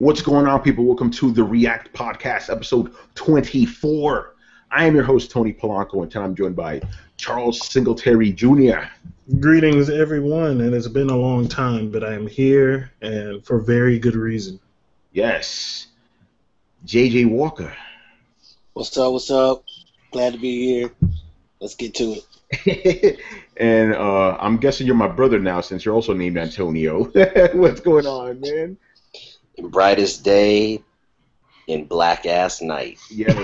What's going on, people? Welcome to the React Podcast, episode 24. I am your host, Tony Polanco, and tonight I'm joined by Charles Singletary Jr. Greetings, everyone, and it's been a long time, but I am here, and for very good reason. Yes. JJ Walker. What's up, what's up? Glad to be here. Let's get to it. And I'm guessing you're my brother now, since you're also named Antonio. What's going on, man? Brightest day in black ass night. Yeah.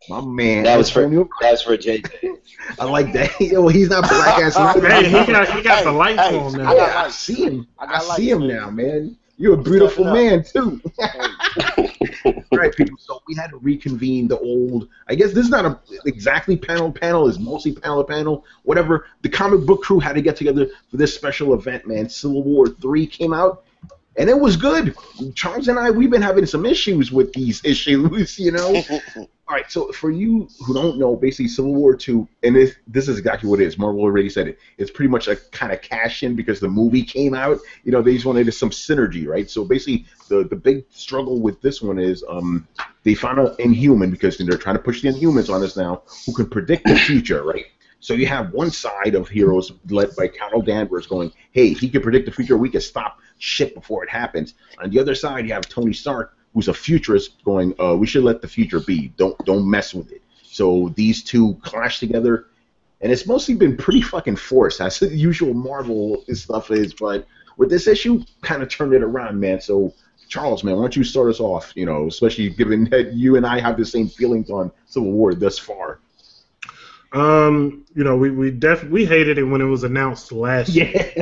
My man. That was for JJ. I like that. Well, he's not black ass night. Hey, he got the lights on now. I see him. I see him now, man. You're a beautiful man too. All right, people. So we had to reconvene the old. I guess this is not exactly panel. It's mostly panel. Whatever. The comic book crew had to get together for this special event, man. Civil War 3 came out, and it was good. Charles and I, we've been having some issues with these issues, you know. All right, so for you who don't know, basically Civil War 2, and this is exactly what it is. Marvel already said it. It's pretty much a kind of cash-in because the movie came out. You know, they just wanted some synergy, right? So basically the big struggle with this one is they found an Inhuman because they're trying to push the Inhumans on us now who can predict the future, right? So you have one side of heroes led by Carol Danvers going, hey, he can predict the future, we can stop shit before it happens. On the other side, you have Tony Stark, who's a futurist, going, we should let the future be. Don't mess with it. So these two clash together, and it's mostly been pretty fucking forced, as the usual Marvel stuff is, but with this issue, kind of turned it around, man. So, Charles, man, why don't you start us off, you know, especially given that you and I have the same feelings on Civil War thus far. You know, we hated it when it was announced last year.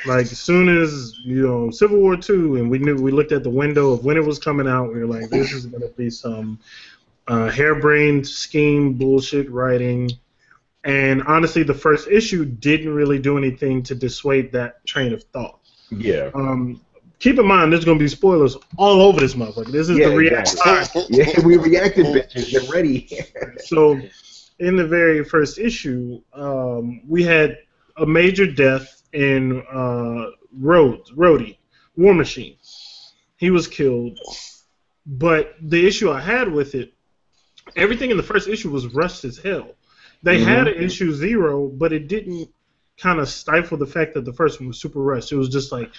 Like, as soon as, you know, Civil War 2, and we looked at the window of when it was coming out, we were like, this is going to be some harebrained scheme bullshit writing. And honestly, the first issue didn't really do anything to dissuade that train of thought. Yeah. Keep in mind, there's going to be spoilers all over this motherfucker. This is the react time. Yeah, we reacted, bitches. Get ready. So, in the very first issue, we had a major death in Rhodey, War Machine. He was killed. But the issue I had with it, everything in the first issue was rushed as hell. They had an issue 0, but it didn't kind of stifle the fact that the first one was super rushed. It was just like,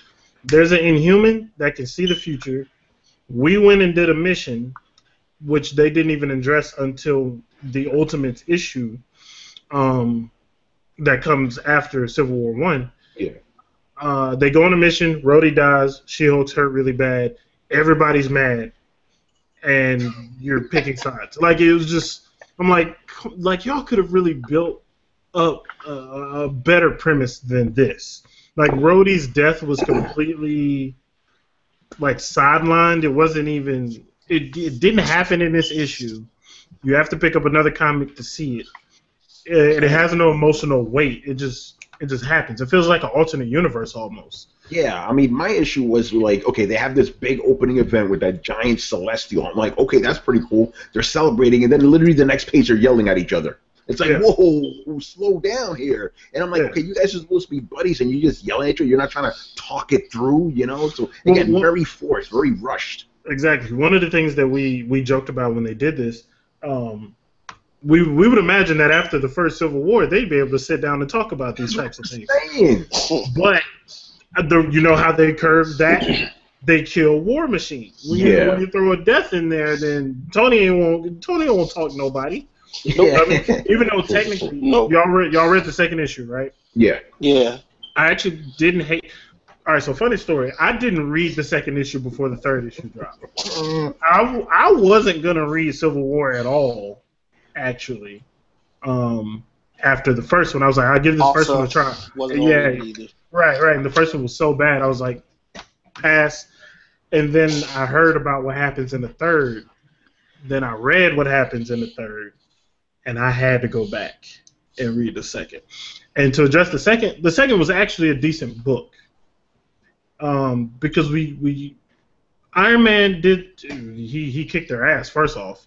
there's an Inhuman that can see the future. We went and did a mission, which they didn't even address until the Ultimate issue that comes after Civil War 1. Yeah. They go on a mission, Rhodey dies, She-Hulk's hurt really bad, everybody's mad, and you're picking sides. Like, it was just, I'm like y'all could have really built up a better premise than this. Like, Rhodey's death was completely, like, sidelined. It wasn't even, it didn't happen in this issue. You have to pick up another comic to see it. It has no emotional weight. It just happens. It feels like an alternate universe almost. Yeah, I mean, my issue was like, okay, they have this big opening event with that giant celestial. I'm like, okay, that's pretty cool. They're celebrating, and then literally the next page they're yelling at each other. It's like, whoa, slow down here. And I'm like, okay, you guys are supposed to be buddies, and you're just yelling at each other. You're not trying to talk it through, you know? So it got very forced, very rushed. Exactly. One of the things that we joked about when they did this, we would imagine that after the first Civil War, they'd be able to sit down and talk about these types of things. But you know how they curved that? They kill War Machine. When you throw a death in there, then Tony won't talk to nobody. I mean, even though technically y'all read the second issue, right? Yeah. Yeah. I actually didn't hate. All right, so funny story. I didn't read the second issue before the third issue dropped. I wasn't gonna read Civil War at all, actually. After the first one, I was like, I'll give this first one a try. Right. And the first one was so bad, I was like, pass. And then I heard about what happens in the third. Then I read what happens in the third, and I had to go back and read the second. And to address the second was actually a decent book. Because Iron Man he kicked their ass first off.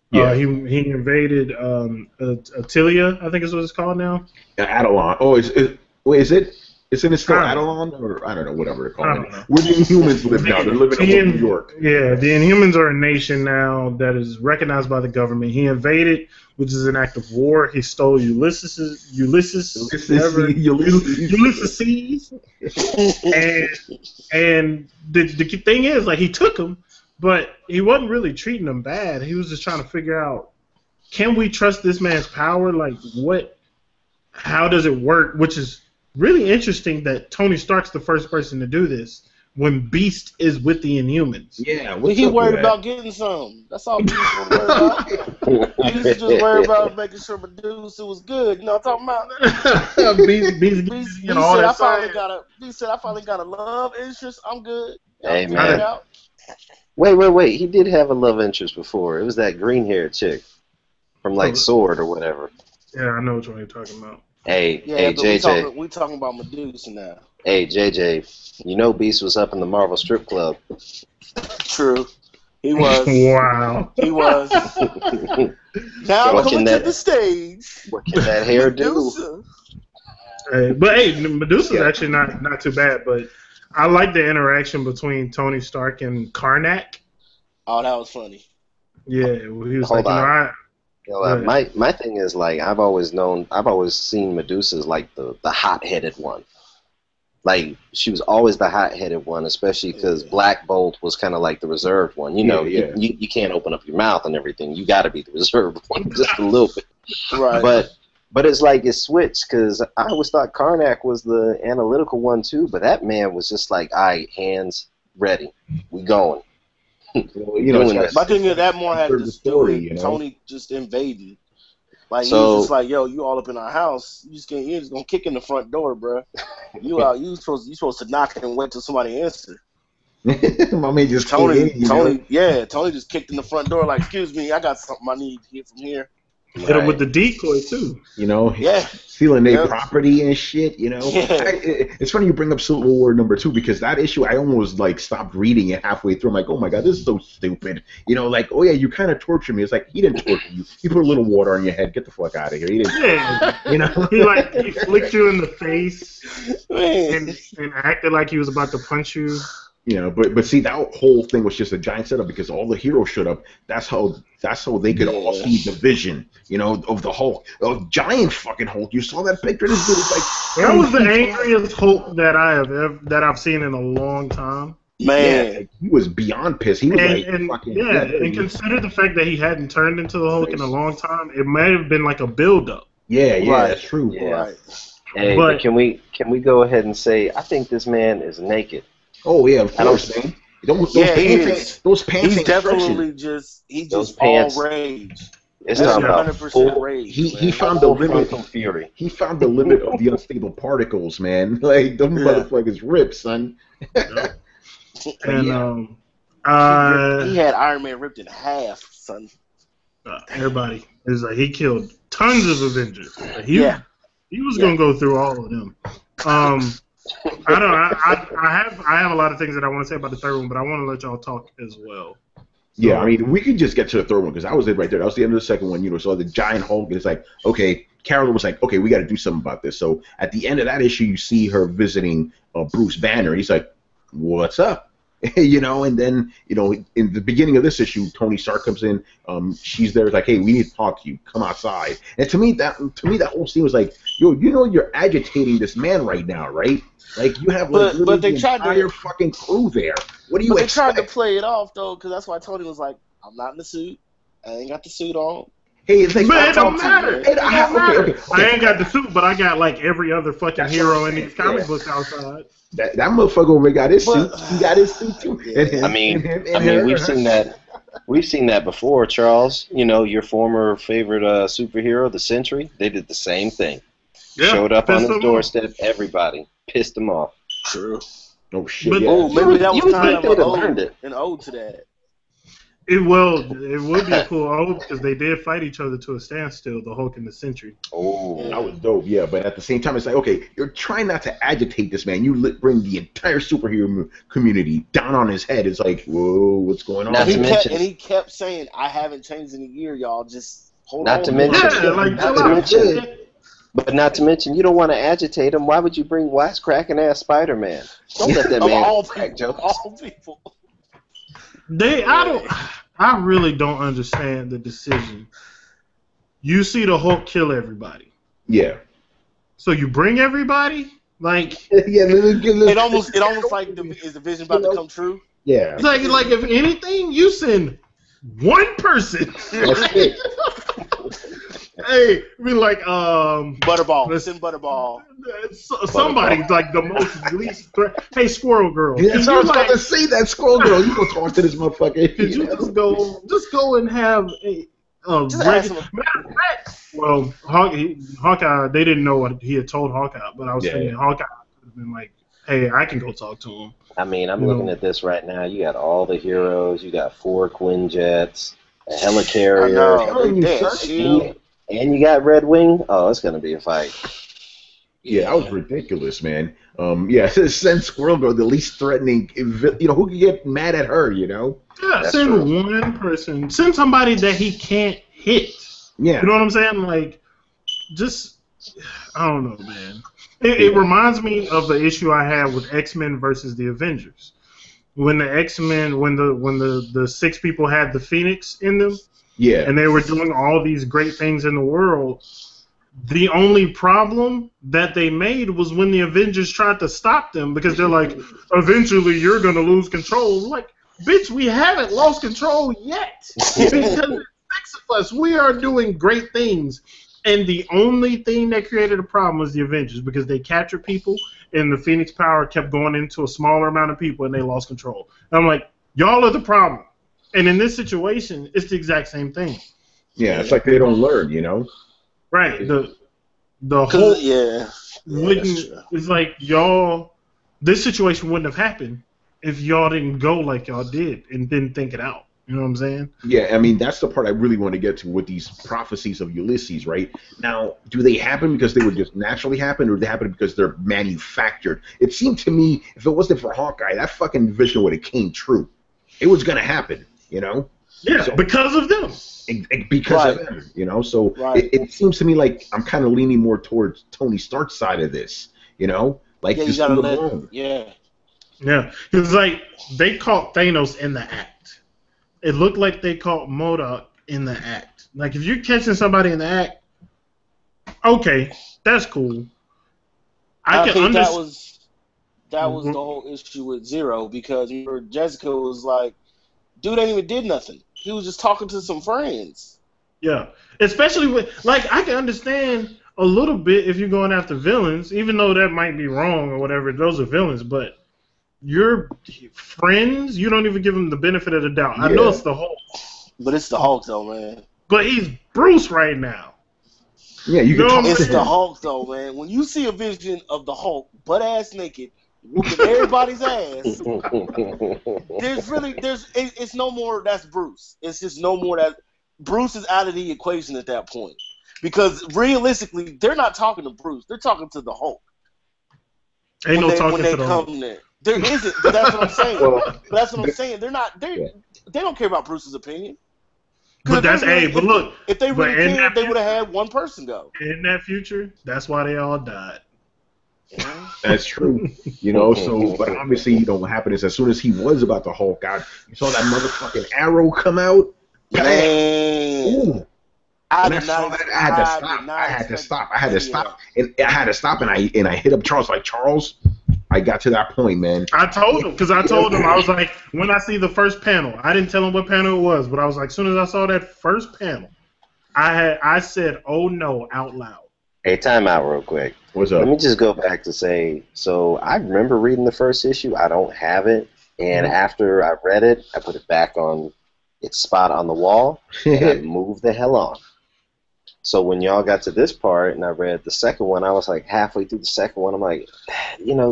Yeah. He invaded Attilia, I think is what it's called now. Adelon. Oh, is it? Isn't it still Adelon, or I don't know, whatever they're calling it? Where the Inhumans live now. They're living in New York. Yeah, the Inhumans are a nation now that is recognized by the government. He invaded, which is an act of war. He stole Ulysses, and the thing is, like, he took him, but he wasn't really treating them bad. He was just trying to figure out, can we trust this man's power? Like, how does it work? Which is really interesting that Tony Stark's the first person to do this when Beast is with the Inhumans. Yeah, he worried about getting some. That's all Beast was worried about. Beast was just worried about making sure Medusa was good. You know what I'm talking about? Beast said, I finally got a love interest. I'm good. Hey, man. Wait. He did have a love interest before. It was that green-haired chick from, like, Sword or whatever. Yeah, I know which one you're talking about. Hey, JJ. We talking about Medusa now. Hey, JJ, you know Beast was up in the Marvel strip club. True. He was. Wow. He was. Now coming to the stage. What can that hair do? Medusa's actually not too bad, but I like the interaction between Tony Stark and Karnak. Oh, that was funny. Yeah, well, he was Hold like, on. My thing is, like, I've always seen Medusa as like the hot-headed one. Like, she was always the hot-headed one, especially because Black Bolt was kind of like the reserved one. You know, you can't open up your mouth and everything. You got to be the reserved one just a little bit. Right. But it's like it switched, because I always thought Karnak was the analytical one too, but that man was just like, all right, hands ready, we going. My thing is that more had to do with Tony just invading. Like, he was just like, yo, you all up in our house, you're just gonna kick in the front door, bro. You supposed to knock and wait till somebody answer. My man just Tony just kicked in the front door like, excuse me, I got something I need to get from here. Hit him with the decoy too. Stealing their property and shit. It's funny you bring up Civil War #2 because that issue I almost like stopped reading it halfway through. I'm like, oh my god, this is so stupid. Like, oh yeah, you kind of torture me. It's like, he didn't torture you. He put a little water on your head. Get the fuck out of here. He didn't. He flicked you in the face and acted like he was about to punch you. But see, that whole thing was just a giant setup because all the heroes showed up. That's how they could all see the vision, of the Hulk, of giant fucking Hulk. You saw that picture. This dude was like, that was the angriest Hulk that I've seen in a long time. Man, he was beyond pissed. He was and consider the fact that he hadn't turned into the Hulk in a long time. It might have been like a build-up. Yeah, that's true. Yeah. Right. Hey, but can we go ahead and say I think this man is naked? Oh yeah, of course, man. Those pants. He's definitely just all rage. It's not about 100% rage. He found the limit of fury. He found the limit of the unstable particles, man. Like, them motherfuckers rip, son. And he had Iron Man ripped in half, son. Everybody is like, he killed tons of Avengers. He was gonna go through all of them. I don't know. I have a lot of things that I want to say about the third one, but I want to let y'all talk as well. Yeah, I mean, we could just get to the third one because that was it right there. That was the end of the second one. So the giant Hulk is like, okay, Carol was like, okay, we got to do something about this. So at the end of that issue, you see her visiting Bruce Banner. He's like, what's up? And then, in the beginning of this issue, Tony Stark comes in. She's there, like, hey, we need to talk to you. Come outside. And to me, that whole scene was like, yo, you're agitating this man right now, right? Like, you have but they the tried entire fucking crew there. What do you expect? They tried to play it off though, because that's why Tony was like, I'm not in the suit. I ain't got the suit on. Hey, it's like, but it don't matter. Okay. I ain't got the suit, but I got like every other fucking hero in these comic books outside. That motherfucker over got his suit. He got his suit too. I mean, we've seen that. We've seen that before, Charles. Your former favorite superhero, the Sentry. They did the same thing. Yeah, showed up on his doorstep. Everybody pissed him off. True. Oh shit! But, maybe that was kind of an ode to that. It would be a cool ode because they did fight each other to a standstill, the Hulk and the Sentry. Oh, that was dope, yeah. But at the same time, it's like, okay, you're trying not to agitate this man. You bring the entire superhero community down on his head. It's like, whoa, what's going on? He kept saying, I haven't changed in a year, y'all. Just hold on. Not to mention, But not to mention, you don't want to agitate him. Why would you bring wisecracking ass Spider-Man? Don't let that man crack jokes. All people. I really don't understand the decision. You see the Hulk kill everybody. Yeah. So you bring everybody? Like it almost like is the vision about to come true? Yeah. It's like if anything, you send one person. That's it. Hey, we like Butterball. Listen, Butterball. Somebody's like the most least threat. Hey, Squirrel Girl. Yeah, so I was about to say that, Squirrel Girl. You go talk to this motherfucker. Could you just go and have a well, Hawkeye. They didn't know what he had told Hawkeye, but I was thinking Hawkeye could have been like, "Hey, I can go talk to him." I mean, I'm looking at this right now. You got all the heroes. You got 4 Quinjets, a helicarrier, and you got Red Wing. Oh, it's gonna be a fight. Yeah, that was ridiculous, man. Send Squirrel Girl, the least threatening. Who could get mad at her? Yeah, send one person. Send somebody that he can't hit. Yeah, you know what I'm saying? Like, just I don't know, man. It reminds me of the issue I had with X-Men versus the Avengers. When the X-Men, when the 6 people had the Phoenix in them, and they were doing all these great things in the world. The only problem that they made was when the Avengers tried to stop them because they're like, eventually you're going to lose control. Like, bitch, we haven't lost control yet. Because there's 6 of us. We are doing great things. And the only thing that created a problem was the Avengers because they captured people and the Phoenix power kept going into a smaller amount of people and they lost control. And I'm like, y'all are the problem. And in this situation, it's the exact same thing. Yeah, it's like they don't learn, Right. The whole it's like y'all. This situation wouldn't have happened if y'all didn't go like y'all did and didn't think it out. You know what I'm saying? Yeah, I mean that's the part I really want to get to with these prophecies of Ulysses. Right now, do they happen because they would just naturally happen, or do they happen because they're manufactured? It seemed to me if it wasn't for Hawkeye, that fucking vision would have came true. It was gonna happen, Yeah, so, because of them. Because of them, So it seems to me like I'm kind of leaning more towards Tony Stark's side of this, Like you gotta let because like they caught Thanos in the act. It looked like they caught MODOK in the act. Like if you're catching somebody in the act, okay, that's cool. I can understand. That was the whole issue with Zero because Jessica was like, dude ain't even did nothing. He was just talking to some friends. Yeah, especially with I can understand a little bit if you're going after villains, even though that might be wrong or whatever. Those are villains, but your friends, you don't even give them the benefit of the doubt. Yeah. I know it's the Hulk, but it's the Hulk though, man. But he's Bruce right now. Yeah, it's the Hulk though, man. When you see a vision of the Hulk, butt ass naked, whooping everybody's ass. It's no more. That's Bruce. It's just no more that Bruce is out of the equation at that point because realistically, they're not talking to Bruce. They're talking to the Hulk. Ain't no talking to the Hulk. There isn't. But that's what I'm saying. They're not. They don't care about Bruce's opinion. But that's but look. If they really cared, they would have had one person go. In that future, that's why they all died. That's true, So, but obviously, what happened is as soon as he was about to Hulk out, you saw that motherfucking arrow come out. Man, I had to stop, and I hit up Charles. Like Charles, I got to that point, man. I told him I was like, when I see the first panel, I didn't tell him what panel it was, but I was like, as soon as I saw that first panel, I said, "Oh no," out loud. Hey, time out real quick. What's up? Let me just go back to say, so I remember reading the first issue. I don't have it. And after I read it, I put it back on its spot on the wall, and I moved the hell on. So when y'all got to this part, and I read the second one, I was like halfway through the second one, I'm like,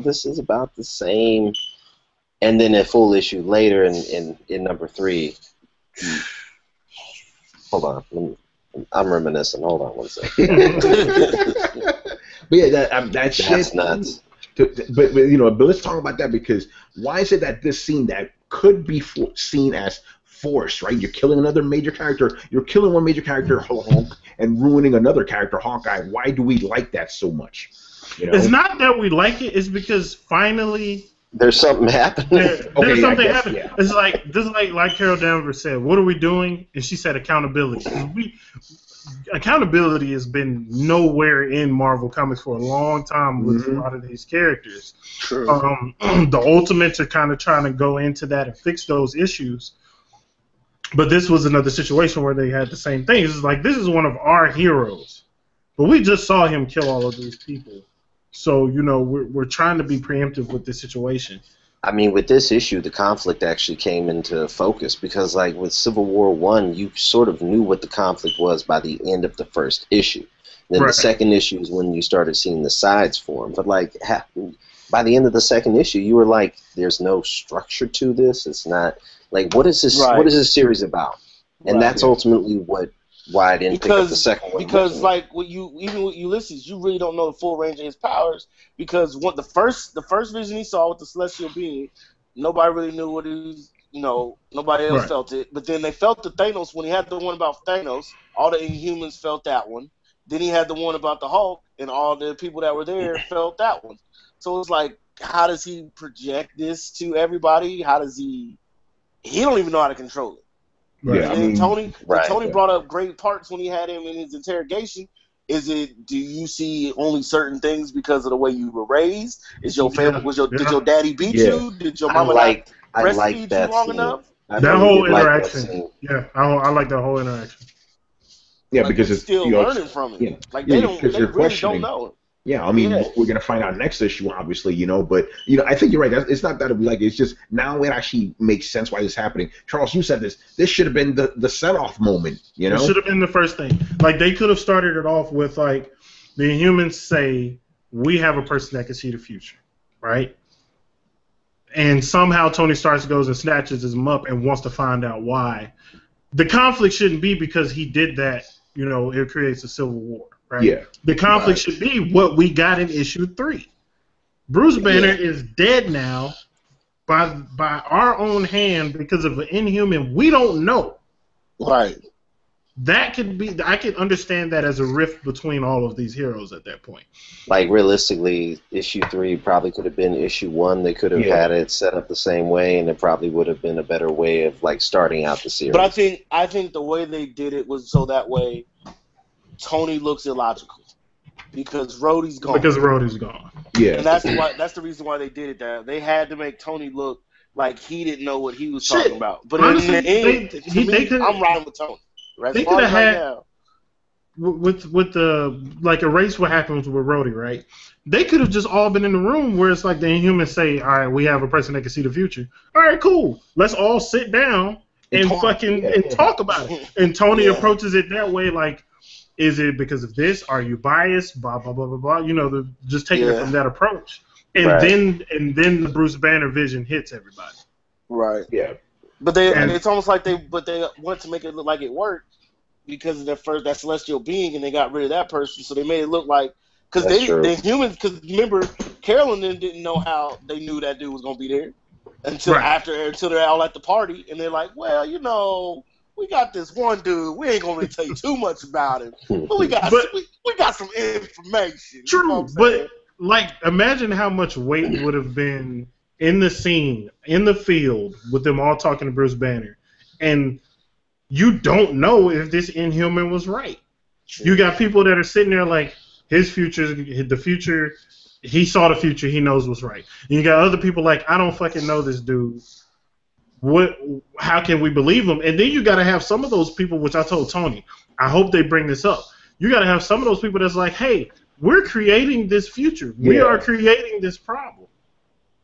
this is about the same. And then a full issue later in number 3. Hold on. I'm reminiscing. Hold on one second. But yeah, that's nuts. But let's talk about that because why is it that this scene that could be seen as forced, right? You're killing another major character. You're killing one major character, Hulk, and ruining another character, Hawkeye. Why do we like that so much? You know? It's not that we like it. It's because finally there's something happening. There's something happening. Yeah. It's like this, like Carol Danvers said. What are we doing? And she said accountability. Accountability has been nowhere in Marvel Comics for a long time with a lot of these characters. True. The Ultimates are kind of trying to go into that and fix those issues. But this was another situation where they had the same thing. It's like, this is one of our heroes. But we just saw him kill all of these people. So, you know, we're trying to be preemptive with this situation. I mean, with this issue, the conflict actually came into focus because, like, with Civil War I, you sort of knew what the conflict was by the end of the first issue. Then the second issue is when you started seeing the sides form. But, like, by the end of the second issue, you were like, there's no structure to this. It's not, like, what is this What is this series about? And that's ultimately why I didn't pick up the second one. Because, like, even with Ulysses, you really don't know the full range of his powers. Because the first vision he saw with the celestial being, nobody really knew what he was. You know, nobody else felt it. But then they felt the Thanos when he had the one about Thanos. All the Inhumans felt that one. Then he had the one about the Hulk, and all the people that were there felt that one. So it's like, how does he project this to everybody? How does he? He don't even know how to control it. Right. Yeah, and Tony brought up great parts when he had him in his interrogation. Do you see only certain things because of the way you were raised? Is your family did your daddy beat you? Did your mama not breastfeed you long enough? That whole interaction. I like that whole interaction. Yeah, like, because it's still learning from it. Yeah. Like they really don't know. Yeah, I mean, we're gonna find out next issue, obviously, you know. But you know, I think you're right. It's not that we like it. It's just now it actually makes sense why this is happening. Charles, you said this. This should have been the set-off moment. You know, it should have been the first thing. Like they could have started it off with like the Inhumans say we have a person that can see the future, right? And somehow Tony Stark goes and snatches him up and wants to find out why. The conflict shouldn't be because he did that. You know, it creates a civil war. Right? Yeah. The conflict should be what we got in issue 3. Bruce Banner is dead now by our own hand because of an Inhuman we don't know. Right. That could be. I could understand that as a rift between all of these heroes at that point. Like realistically, issue 3 probably could have been issue 1. They could have had it set up the same way, and it probably would have been a better way of like starting out the series. But I think the way they did it was so that way Tony looks illogical because Rhodey's gone. Yeah, and that's the reason why they did it. That they had to make Tony look like he didn't know what he was talking about. But honestly, in the end, I'm riding with Tony. Right? They could have had with the like erase what happens with Rhodey, right? They could have just all been in the room where it's like the Inhumans say, "All right, we have a person that can see the future. All right, cool. Let's all sit down and talk about it." And Tony approaches it that way, like. Is it because of this? Are you biased? Blah blah blah blah blah. You know, just taking it from that approach, and then the Bruce Banner vision hits everybody. Right. Yeah. But it's almost like they wanted to make it look like it worked because of that celestial being, and they got rid of that person, so they made it look like because the humans. Because remember, Carolyn didn't know how they knew that dude was gonna be there until they're all at the party, and they're like, well, you know. We got this one dude. We ain't gonna really tell you too much about him, but we got some information. True, you know but like, imagine how much weight would have been in the scene, in the field, with them all talking to Bruce Banner, and you don't know if this Inhuman was right. True. You got people that are sitting there like the future. He saw the future. He knows what's right. And you got other people like, I don't fucking know this dude. How can we believe him? And then you got to have some of those people, which I told Tony, I hope they bring this up. You got to have some of those people that's like, hey, we're creating this future. Yeah. We are creating this problem.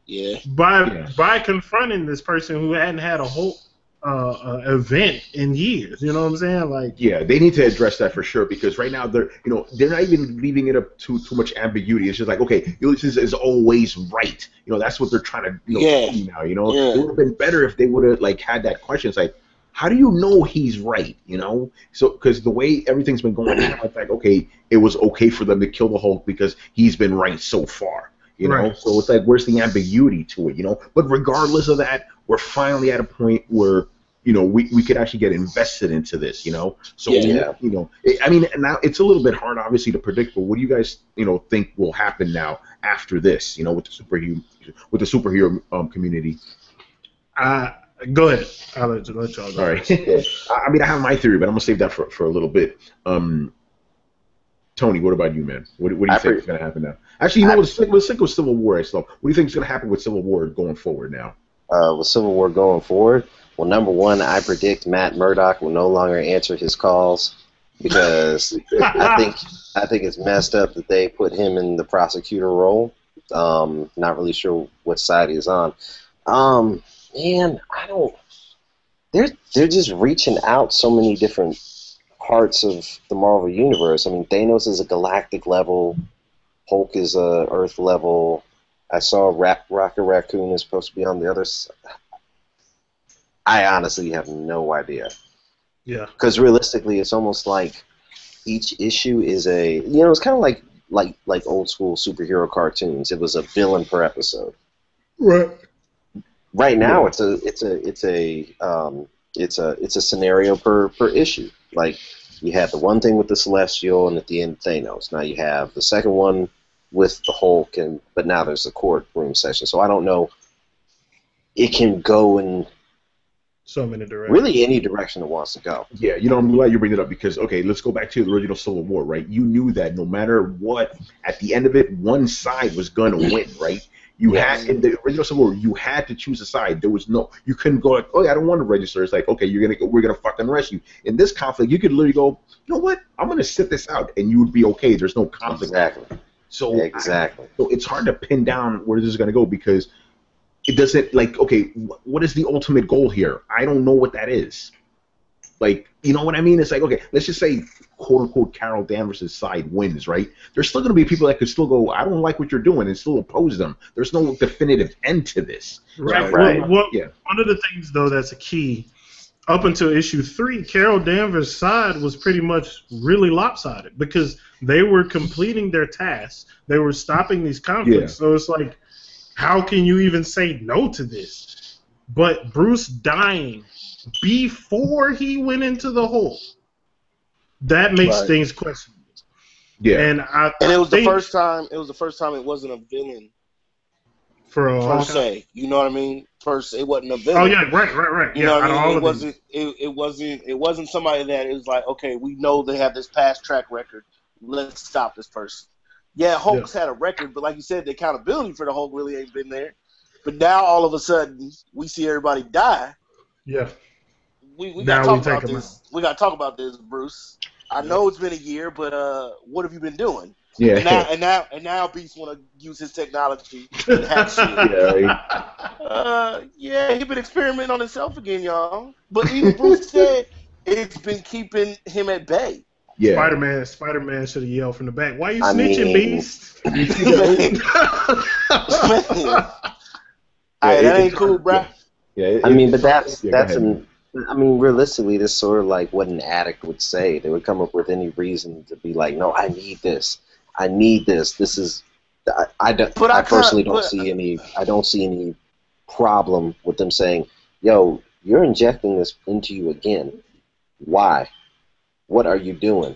Yeah. By confronting this person who hadn't had a whole event in years. You know what I'm saying? Like, yeah, they need to address that for sure because right now they're not even leaving it up to too much ambiguity. It's just like, okay, Ulysses is always right. You know, that's what they're trying to tell you now. You know, it would have been better if they would have like had that question. It's like, how do you know he's right? You know, so because the way everything's been going now, it's like, okay, it was okay for them to kill the Hulk because he's been right so far. You know, so it's like, where's the ambiguity to it? You know, but regardless of that, we're finally at a point where we could actually get invested into this, So, I mean, now it's a little bit hard, obviously, to predict, but what do you guys, think will happen now after this, with the superhero community? Go ahead. I'll let y'all go. All right. I mean, I have my theory, but I'm going to save that for a little bit. Tony, what about you, man? What do you think is going to happen now? Actually, let's stick with Civil War. What do you think is going to happen with Civil War going forward now? With Civil War going forward, well, number one, I predict Matt Murdock will no longer answer his calls because I think it's messed up that they put him in the prosecutor role. Not really sure what side he's on. Man, I don't. They're just reaching out so many different parts of the Marvel universe. I mean, Thanos is a galactic level. Hulk is a Earth level. I saw Rocket Raccoon is supposed to be on the other side. I honestly have no idea. Yeah. Because realistically, it's almost like each issue is it's kind of like old school superhero cartoons. It was a villain per episode. Right. Right now, it's a scenario per issue. Like you had the one thing with the Celestial, and at the end Thanos. Now you have the second one with the Hulk, but now there's a courtroom session. So I don't know. It can go in so many directions. Really, any direction it wants to go. Yeah, I'm glad you bring it up because let's go back to the original Civil War, right? You knew that no matter what, at the end of it, one side was going to win, right? You had in the original Civil War, you had to choose a side. There was you couldn't go like, I don't want to register. It's like, okay, we're gonna fucking arrest you. In this conflict, you could literally go, you know what? I'm gonna sit this out, and you would be okay. There's no conflict. Exactly. So it's hard to pin down where this is gonna go because it doesn't what is the ultimate goal here? I don't know what that is. Like, you know what I mean? It's like, okay, let's just say, quote unquote, Carol Danvers' side wins, right? There's still going to be people that could still go, I don't like what you're doing, and still oppose them. There's no definitive end to this. Right. Well, one of the things, though, that's a key, up until issue 3, Carol Danvers' side was pretty much really lopsided because they were completing their tasks. They were stopping these conflicts. So it's like, how can you even say no to this? But Bruce dying before he went into the hole, that makes things questionable. Yeah, and it was the first time. It was the first time it wasn't a villain per se. You know what I mean? First, it wasn't a villain. Oh yeah, right. You know what I mean? It wasn't somebody that is like, okay, we know they have this past track record. Let's stop this person. Yeah, Hulk's had a record, but like you said, the accountability for the Hulk really ain't been there. But now all of a sudden, we see everybody die. Yeah. We gotta talk about this. We gotta talk about this, Bruce. I know it's been a year, but what have you been doing? Yeah. And now Beast want to use his technology and hack shit. He been experimenting on himself again, y'all. But even Bruce said it's been keeping him at bay. Yeah. Spider-Man should have yelled from the back. Why you snitching, Beast? That ain't cool, bro. Yeah. but realistically, this is sort of like what an addict would say. They would come up with any reason to be like, no, I need this. This is. I personally don't see any problem with them saying, yo, you're injecting this into you again. Why? What are you doing?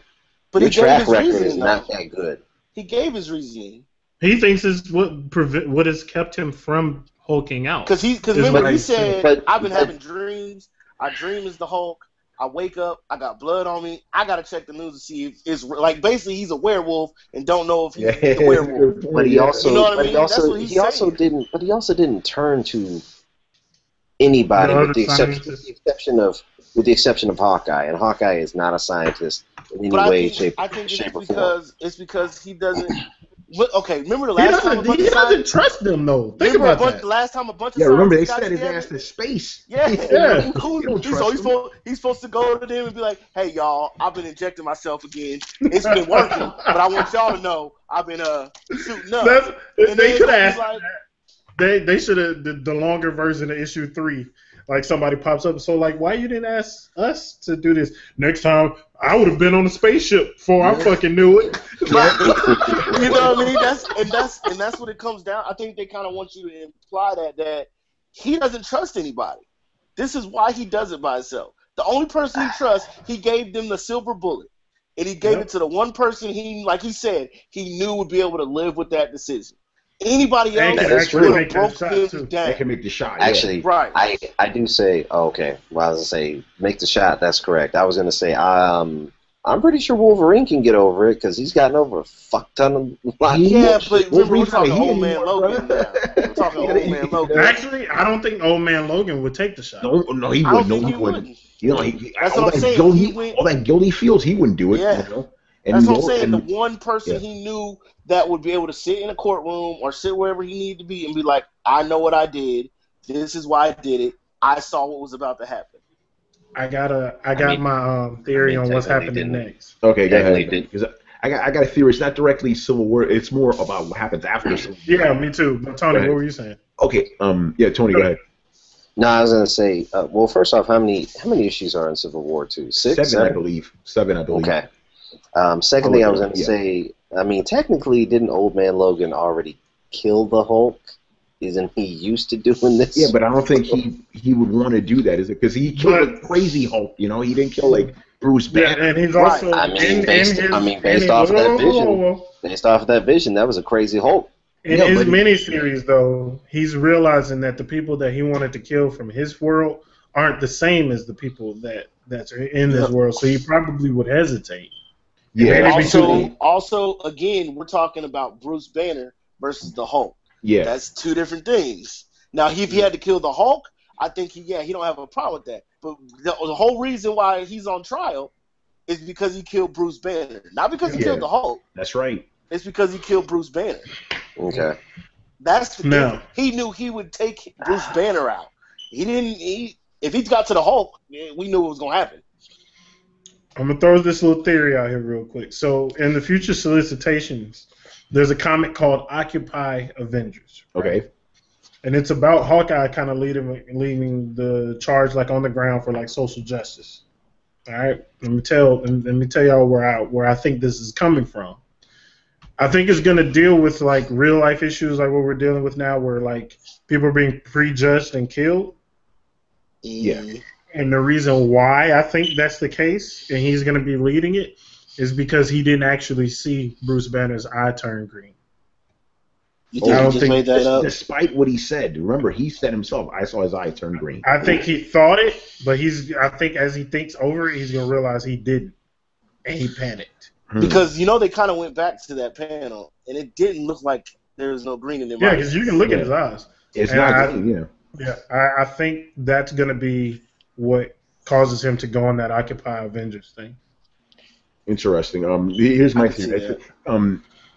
But your track record is not that good. He gave his reasoning. He thinks it's what has kept him from hulking out. Because remember he said, I've been having dreams. I dream as the Hulk. I wake up. I got blood on me. I gotta check the news to see if it's like basically he's a werewolf and don't know if he's the werewolf. But he also, he also didn't turn to anybody with the exception of Hawkeye, and Hawkeye is not a scientist in any way, shape, or form. It's because he doesn't. Okay, remember the last time he doesn't trust them though. Think about that. The last time a bunch of remember they sent his ass to space. Yeah. He's supposed to go to them and be like, "Hey y'all, I've been injecting myself again. It's been working, but I want y'all to know I've been shooting up." They could ask. They should have the longer version of issue 3. Like somebody pops up, so like, why you didn't ask us to do this? Next time, I would have been on a spaceship before I fucking knew it. You know what I mean? That's what it comes down. I think they kind of want you to imply that he doesn't trust anybody. This is why he does it by himself. The only person he trusts, he gave them the silver bullet. And he gave it to the one person he, like he said, he knew would be able to live with that decision. Anybody else would have broke him down. They can make the shot. Actually, right. I do say, okay, well, I was going to say, make the shot, that's correct. I was going to say, I'm pretty sure Wolverine can get over it because he's gotten over a fuck ton of... Yeah, but we're talking Old Man Logan now. We're talking Old Man Logan. Actually, I don't think Old Man Logan would take the shot. No, he wouldn't. No, he wouldn't. You know, that's what I'm saying. All that guilt he feels, he wouldn't do it. Yeah. You know? That's what I'm saying. The one person he knew that would be able to sit in a courtroom or sit wherever he needed to be and be like, I know what I did. This is why I did it. I saw what was about to happen. I got my theory on what's happening next. Okay, go ahead. Because I got a theory. It's not directly Civil War. It's more about what happens after Civil War. Yeah, me too. But Tony, what were you saying? Okay. Yeah, Tony, go ahead. No, I was going to say. Well, first off, how many issues are in Civil War 2? 6, 7? I believe. 7, I believe. Okay. Secondly, I was going to say. I mean, technically, didn't Old Man Logan already kill the Hulk? Isn't he used to doing this? Yeah, but I don't think he would want to do that, is it? Because he killed a crazy Hulk, you know? He didn't kill, like, Bruce Banner. Yeah, and he's also... Based off of that vision, that was a crazy Hulk. In his miniseries, though, he's realizing that the people that he wanted to kill from his world aren't the same as the people that's in this world, so he probably would hesitate. Yeah. Also, again, we're talking about Bruce Banner versus the Hulk. Yeah, that's two different things. Now, if he had to kill the Hulk, I think he don't have a problem with that. But the whole reason why he's on trial is because he killed Bruce Banner, not because he killed the Hulk. That's right. It's because he killed Bruce Banner. Okay. That's the thing. He knew he would take Bruce Banner out. If he got to the Hulk, we knew what was gonna happen. I'm gonna throw this little theory out here real quick. So, in the future solicitations, there's a comic called Occupy Avengers. Right? Okay. And it's about Hawkeye kind of leading the charge like on the ground for like social justice. All right. Let me tell y'all where I think this is coming from. I think it's gonna deal with like real life issues like what we're dealing with now, where like people are being prejudged and killed. Yeah. And the reason why I think that's the case, and he's gonna be leading it, is because he didn't actually see Bruce Banner's eye turn green. You think he just made that up? Despite what he said, remember he said himself, "I saw his eye turn green." I think he thought it, but I think as he thinks over it, he's gonna realize he didn't, and he panicked. Because they kind of went back to that panel, and it didn't look like there was no green in their eyes. Yeah, because you can look at his eyes. It's not green, Yeah, I think that's gonna be what causes him to go on that Occupy Avengers thing. Interesting. Here's my theory.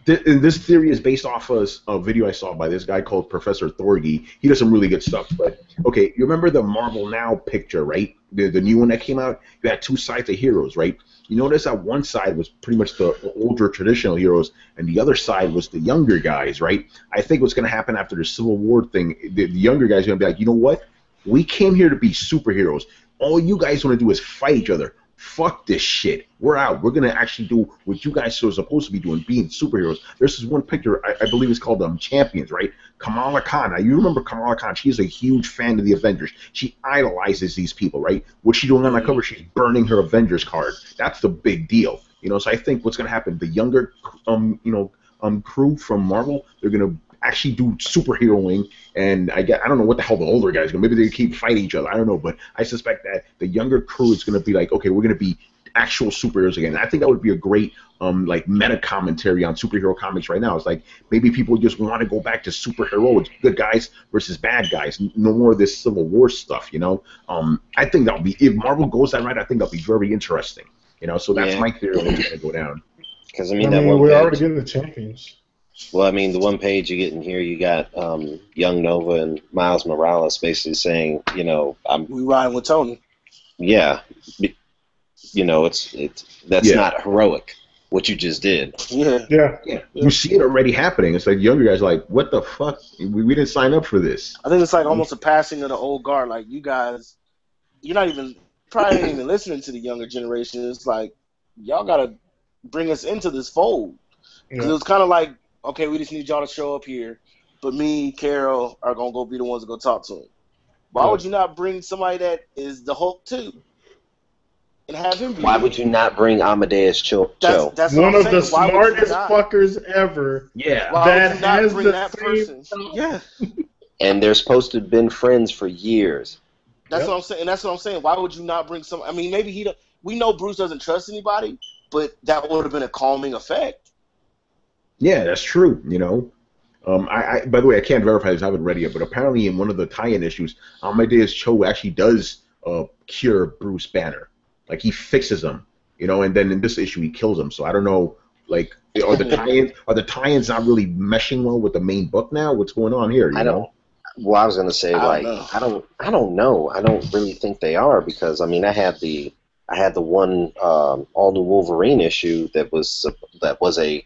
This theory is based off of a video I saw by this guy called Professor Thorgy. He does some really good stuff. But okay, you remember the Marvel Now picture, right? The new one that came out. You had two sides of heroes, right? You notice that one side was pretty much the older traditional heroes, and the other side was the younger guys, right? I think what's going to happen after the Civil War thing, the younger guys are going to be like, you know what? We came here to be superheroes. All you guys want to do is fight each other. Fuck this shit. We're out. We're going to actually do what you guys are supposed to be doing, being superheroes. There's this one picture, I believe it's called Champions, right? Kamala Khan. Now, you remember Kamala Khan. She's a huge fan of the Avengers. She idolizes these people, right? What's she doing on that cover? She's burning her Avengers card. That's the big deal. So I think what's going to happen, the younger, crew from Marvel, they're going to actually do superheroing, and I don't know what the hell the older guys are going to. Maybe they keep fighting each other. I don't know, but I suspect that the younger crew is going to be like, okay, we're going to be actual superheroes again. And I think that would be a great like meta commentary on superhero comics right now. It's like maybe people just want to go back to superheroes, good guys versus bad guys. No more of this Civil War stuff, I think that'll be, if Marvel goes that right, I think that'll be very interesting. So that's my theory on what's going to go down. Because we're already getting the champions. Well, the one page you get in here, you got young Nova and Miles Morales basically saying, we riding with Tony. Yeah, that's not heroic what you just did. Yeah. You see it already happening. It's like younger guys are like, what the fuck? We didn't sign up for this. I think it's like almost a passing of the old guard. Like you guys, probably ain't even listening to the younger generation. It's like y'all gotta bring us into this fold. Because it was kind of like, okay, we just need y'all to show up here, but me, Carol, are gonna go be the ones to go talk to him. Why would you not bring somebody that is the Hulk too, and have him be? Why would you not bring Amadeus Cho? That's one of the smartest fuckers ever. Yeah. Why would you not bring that person? Yeah. And they're supposed to have been friends for years. That's what I'm saying. And that's what I'm saying. Why would you not bring some? I mean, maybe we know Bruce doesn't trust anybody, but that would have been a calming effect. Yeah, that's true. You know. I by the way, I can't verify this. I haven't read it yet, but apparently in one of the tie-in issues, Amadeus Cho actually does cure Bruce Banner. Like he fixes him, you know, and then in this issue he kills him. So I don't know, like, are the tie-ins not really meshing well with the main book now? What's going on here? I don't. Well, I was gonna say I don't know. I don't really think they are because I mean I had the one all new Wolverine issue that was a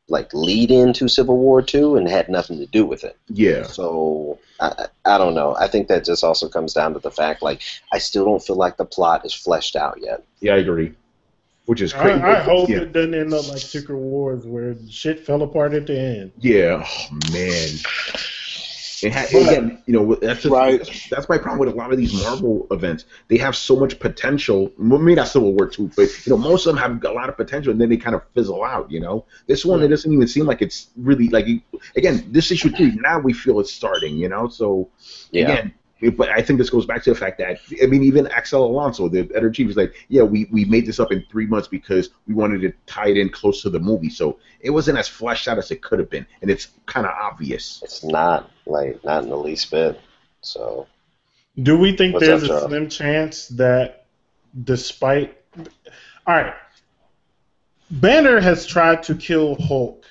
like lead into Civil War II and had nothing to do with it. Yeah. So I don't know. I think that just also comes down to the fact like I still don't feel like the plot is fleshed out yet. Yeah, I agree. Which is crazy. I hope it doesn't end up like Secret Wars where shit fell apart at the end. Yeah. Oh man. Again, you know, that's my problem with a lot of these Marvel events. They have so much potential. Maybe not Civil War II, but you know, most of them have a lot of potential, and then they kind of fizzle out. You know, this one it doesn't even seem like it's really like. Again, this issue 3. Now we feel it's starting. You know, so again. But I think this goes back to the fact that, I mean, even Axel Alonso, the editor-in-chief, is like, yeah, we made this up in 3 months because we wanted to tie it in close to the movie. So it wasn't as fleshed out as it could have been, and it's kind of obvious. It's not in the least bit. So, do we think there's a slim chance that despite... All right. Banner has tried to kill Hulk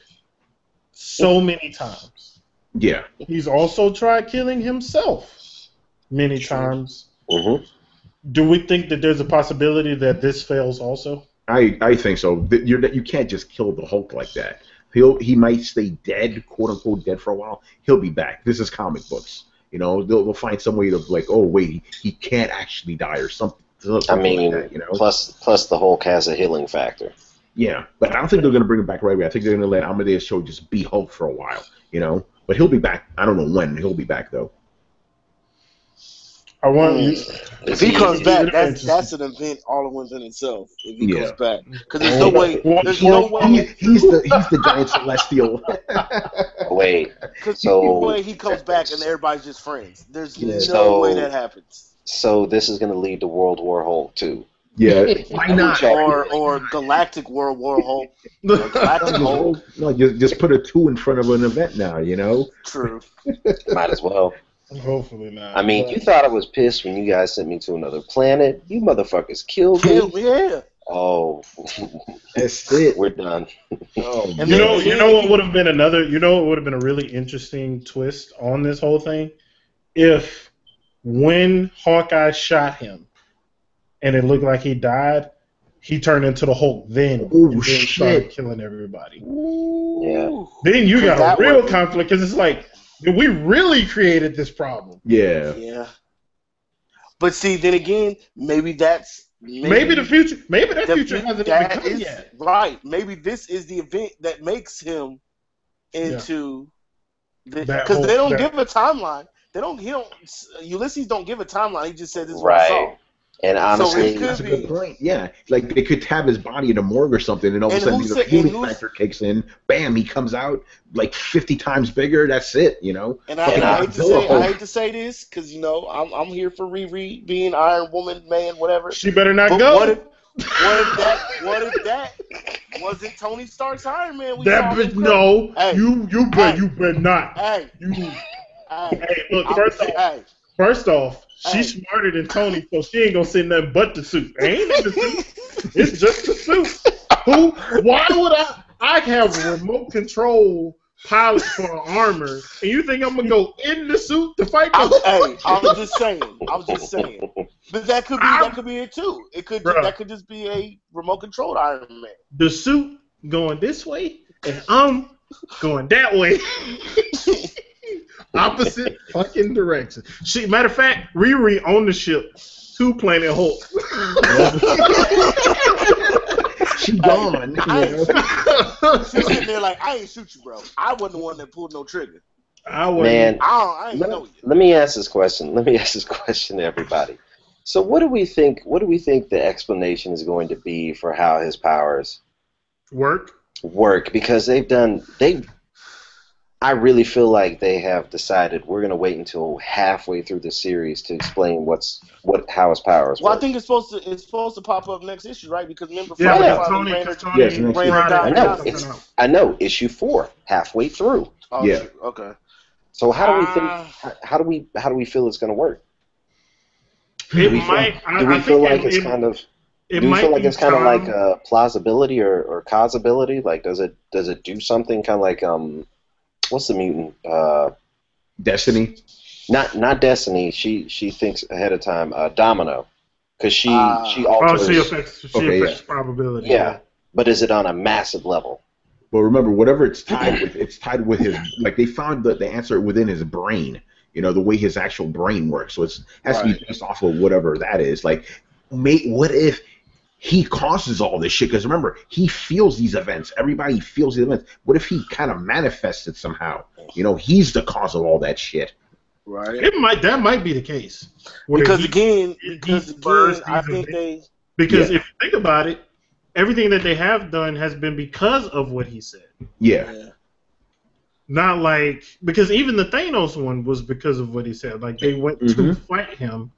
so many times. Yeah. He's also tried killing himself many times. Mm-hmm. Do we think that there's a possibility that this fails also? I think so. You can't just kill the Hulk like that. He might stay dead, quote unquote dead for a while. He'll be back. This is comic books. You know, they'll find some way to like, oh wait, he can't actually die or something. I mean, like that, you know? plus the Hulk has a healing factor. Yeah, but I don't think they're going to bring him back right away. I think they're going to let Amadeus Cho just be Hulk for a while. You know, but he'll be back. I don't know when he'll be back though. I want you. If he comes back, that's an event all in itself. If he comes back, because there's no way. There's no way. He's the giant celestial. Wait. Because no way he comes back and everybody's just friends. There's no way that happens. So this is going to lead to World War Hulk 2. Yeah, why not? Or Galactic World War Hulk. Galactic Hulk. No, just put a 2 in front of an event now. You know. True. Might as well. Hopefully not. I mean, you thought I was pissed when you guys sent me to another planet. You motherfuckers killed me. Yeah. Oh, that's it. We're done. Oh, you know what would have been a really interesting twist on this whole thing? If when Hawkeye shot him and it looked like he died, he turned into the Hulk then and then started killing everybody. Yeah. Then you got a real conflict because it's like, we really created this problem. Yeah. Yeah. But see, then again, maybe the future. Maybe that future hasn't even come yet. Right. Maybe this is the event that makes him into because they don't give a timeline. Ulysses don't give a timeline. He just said this is what I saw. And honestly, that's a good point. Yeah, like they could have his body in a morgue or something, and all of a sudden the healing factor kicks in. Bam, he comes out like 50 times bigger. That's it, you know. And I hate to say this because you know I'm here for Riri being Iron Woman, man, whatever. She better not go. What if that wasn't Tony Stark's Iron Man? That bitch, no. Hey, you better not. Hey, look. First off. She's smarter than Tony, so she ain't gonna say nothing but the suit. Ain't in the suit. It's just the suit. Why would I have a remote control pilot for armor, and you think I'm gonna go in the suit to fight? I was just saying. But that could be it too. That could just be a remote controlled Iron Man. The suit going this way, and I'm going that way. Opposite fucking direction. Matter of fact, Riri on the ship to Planet Hulk. She gone. She's sitting there like, I ain't shoot you, bro. I wasn't the one that pulled no trigger. Man, let me ask this question. Let me ask this question to everybody. So, what do we think? What do we think the explanation is going to be for how his powers work? Because I really feel like they have decided we're going to wait until halfway through the series to explain how his powers work. Well, I think it's supposed to pop up next issue, right? Because remember, Tony I know, issue 4, halfway through. Oh, yeah. Okay. So how do we think? How do we feel it's going to work? Do we feel like it's kind of like plausibility or causability? Like, does it do something kind of like what's the mutant? Destiny. Not Destiny. She thinks ahead of time. Domino, because she alters. She affects probability. Yeah, but is it on a massive level? Well, remember, whatever it's tied with his. Like they found the answer within his brain. You know, the way his actual brain works. So it has to be based off of whatever that is. Like, what if he causes all this shit? Because remember, he feels these events. Everybody feels these events. What if he kind of manifests it somehow? You know, he's the cause of all that shit. Right. That might be the case. Because again, I think if you think about it, everything that they have done has been because of what he said. Yeah. Not like, because even the Thanos one was because of what he said. Like, they went to fight him,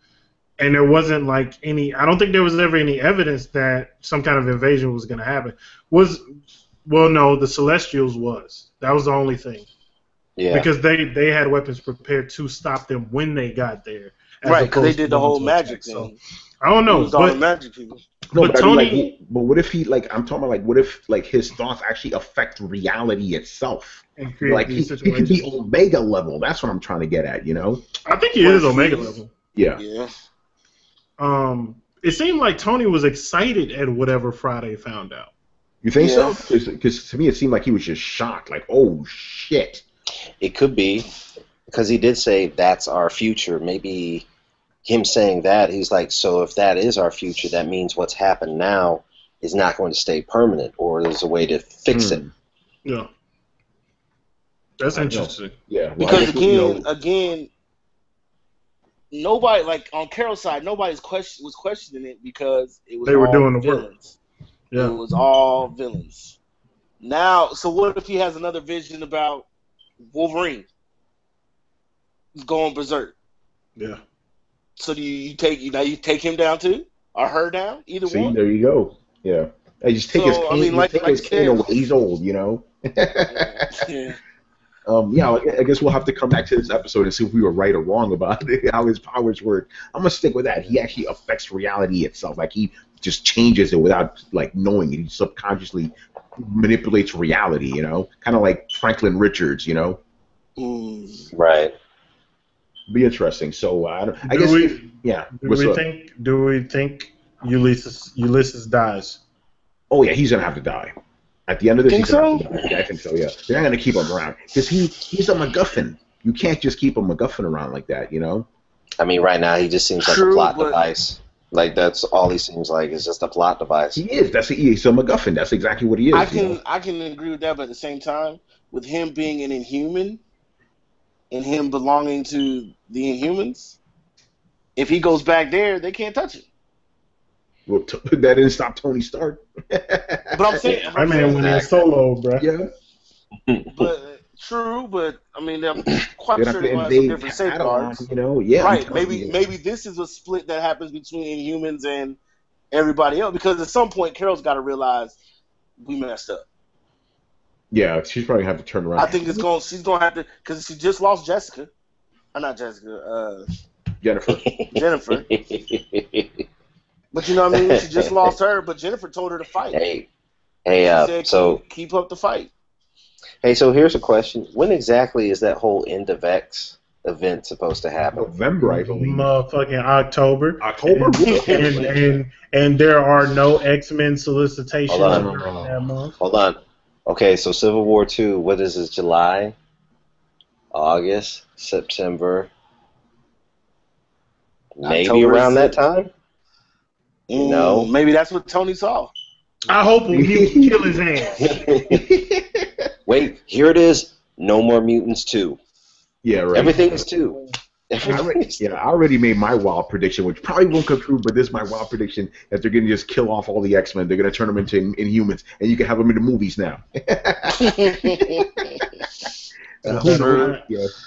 and there wasn't like any. I don't think there was ever any evidence that some kind of invasion was going to happen. No, the Celestials was. That was the only thing. Yeah. Because they had weapons prepared to stop them when they got there. Right, because they did the whole magic thing. I don't know, all the magic people. No, but Tony. But what if he I'm talking about what if his thoughts actually affect reality itself? And he could be Omega level. That's what I'm trying to get at. You know. I think he is Omega level. Yeah. Yeah. It seemed like Tony was excited at whatever Friday found out. You think so? Because to me it seemed like he was just shocked. Like, oh shit. It could be, because he did say that's our future. Maybe him saying that, he's like, so if that is our future, that means what's happened now is not going to stay permanent, or there's a way to fix it. Yeah. That's interesting. Yeah. Well, because again, nobody, like on Carol's side, nobody was questioning it because it was they were doing the villains. Work. Yeah. It was all villains. Now, so what if he has another vision about Wolverine going berserk? Yeah. So do you take him down too, or her down? Either one. There you go. Yeah. I just take his pain. His pain away. He's old, you know. Yeah. I guess we'll have to come back to this episode and see if we were right or wrong about how his powers work. I'm gonna stick with that. He actually affects reality itself. Like he just changes it without like knowing it. He subconsciously manipulates reality. You know, kind of like Franklin Richards. You know. Right. Be interesting. So Do we think Ulysses dies? Oh yeah, he's gonna have to die. At the end of this, he's gonna have to die. Yeah, I think so. Yeah, they're not gonna keep him around because he's a MacGuffin. You can't just keep a MacGuffin around like that, you know. I mean, right now he just seems like a plot device. Like that's all he seems like is just a plot device. He is. He's a MacGuffin. That's exactly what he is. I can agree with that, but at the same time, with him being an Inhuman and him belonging to the Inhumans, if he goes back there, they can't touch him. Well, that didn't stop Tony Stark. But I'm saying, when he's solo, bro. Yeah. But true, but I mean, I'm quite sure they have some different safeguards. You know, yeah. Right. Maybe this is a split that happens between Inhumans and everybody else, because at some point Carol's got to realize we messed up. Yeah, she's probably gonna have to turn around. I think she's gonna have to, because she just lost Jessica. Not Jessica. Jennifer. But you know what I mean? She just lost her, but Jennifer told her to fight. Hey, said, so keep up the fight. Hey, so here's a question: when exactly is that whole End of X event supposed to happen? November, I believe. Motherfucking October. October. and there are no X-Men solicitations. Hold on. Okay, so Civil War 2. What is this? July, August, September. Maybe October around that time. No, maybe that's what Tony saw. I hope he would kill his ass. Wait, here it is. No More Mutants 2. Yeah, right. Everything is 2. I already made my wild prediction, which probably won't come true, but this is my wild prediction that they're going to just kill off all the X-Men. They're going to turn them into Inhumans, and you can have them in the movies now.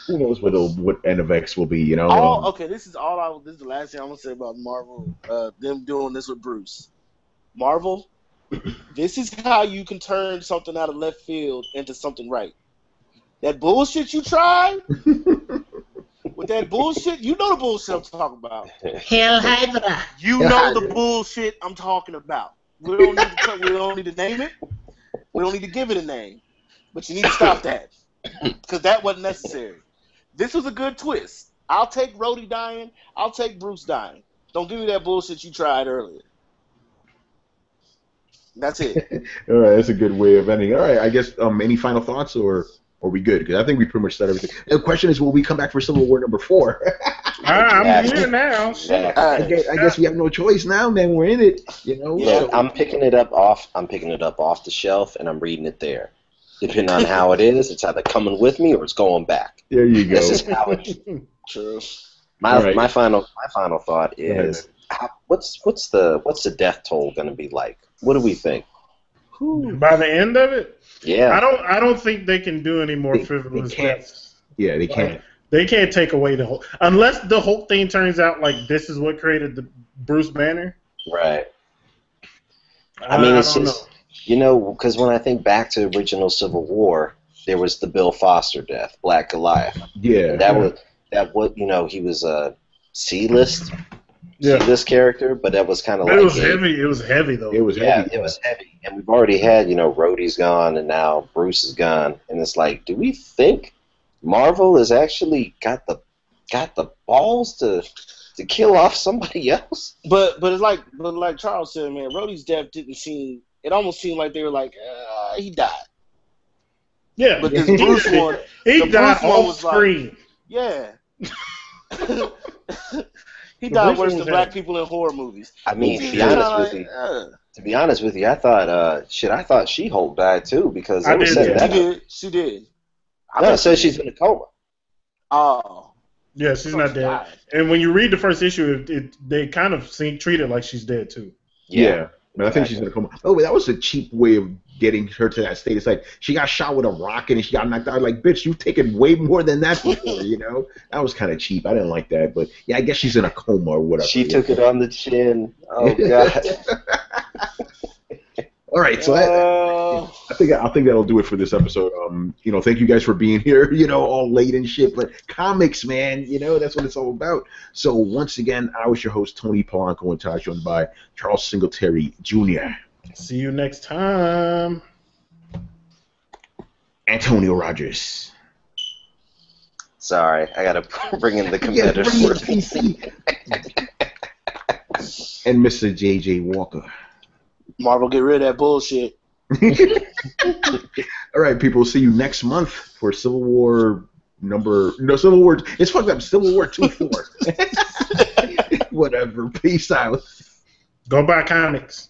Who knows what end of X will be, you know? Okay, this is the last thing I'm going to say about Marvel, them doing this with Bruce. Marvel, this is how you can turn something out of left field into something right. That bullshit you tried... With that bullshit, you know the bullshit I'm talking about. Hell Hydra. You know the bullshit I'm talking about. We don't need to name it. We don't need to give it a name. But you need to stop that. Because that wasn't necessary. This was a good twist. I'll take Rhodey dying. I'll take Bruce dying. Don't give me that bullshit you tried earlier. That's it. All right, that's a good way of ending. All right, I guess any final thoughts or... Are we good? Because I think we pretty much said everything. The question is, will we come back for Civil War number 4? I'm here now. I guess we have no choice now. Man, we're in it. You know. Yeah, so. I'm picking it up off the shelf, and I'm reading it there. Depending on how it is, it's either coming with me or it's going back. There you go. This is how it. True. My final thought is, what's the death toll going to be like? What do we think? By the end of it? Yeah. I don't think they can do any more frivolous deaths. Yeah, they can't. They can't take away the whole... Unless the whole thing turns out like this is what created the Bruce Banner. Right. I mean, it's just... You know, because when I think back to original Civil War, there was the Bill Foster death, Black Goliath. Yeah. And that was he was a C-list character, but that was kind of like... It was heavy. It was heavy, though. It was heavy. It was heavy. And we've already had, Rhodey's gone, and now Bruce is gone. And it's like, do we think Marvel has actually got the balls to kill off somebody else? But it's like Charles said, man, Rhodey's death didn't seem... It almost seemed like they were like, he died. Yeah. But this Bruce one... He died off screen. Yeah. He died worse than black people in horror movies. I mean, to be honest with you, I thought She-Hulk died too, because it was said that. She did. No, it says she's in a coma. Oh. Yeah, she's not dead. And when you read the first issue, they kind of treat it like she's dead too. Yeah. I think she's in a coma. Oh, that was a cheap way of getting her to that state. It's like she got shot with a rocket and she got knocked out. Like, bitch, you've taken way more than that before, That was kind of cheap. I didn't like that. But, yeah, I guess she's in a coma or whatever. She took it on the chin. Oh, God. All right, so I think that'll do it for this episode. Thank you guys for being here, all late and shit. But comics, man, that's what it's all about. So once again, I was your host, Tony Polanco, and Todd, joined by Charles Singletary Jr. See you next time. Antonio Rogers. Sorry, I gotta bring in the competitors. PC. And Mr. J.J. Walker. Marvel, get rid of that bullshit. All right, people. See you next month for Civil War Civil War. It's fucked up. Civil War 2-4. Whatever. Peace out. Go buy comics.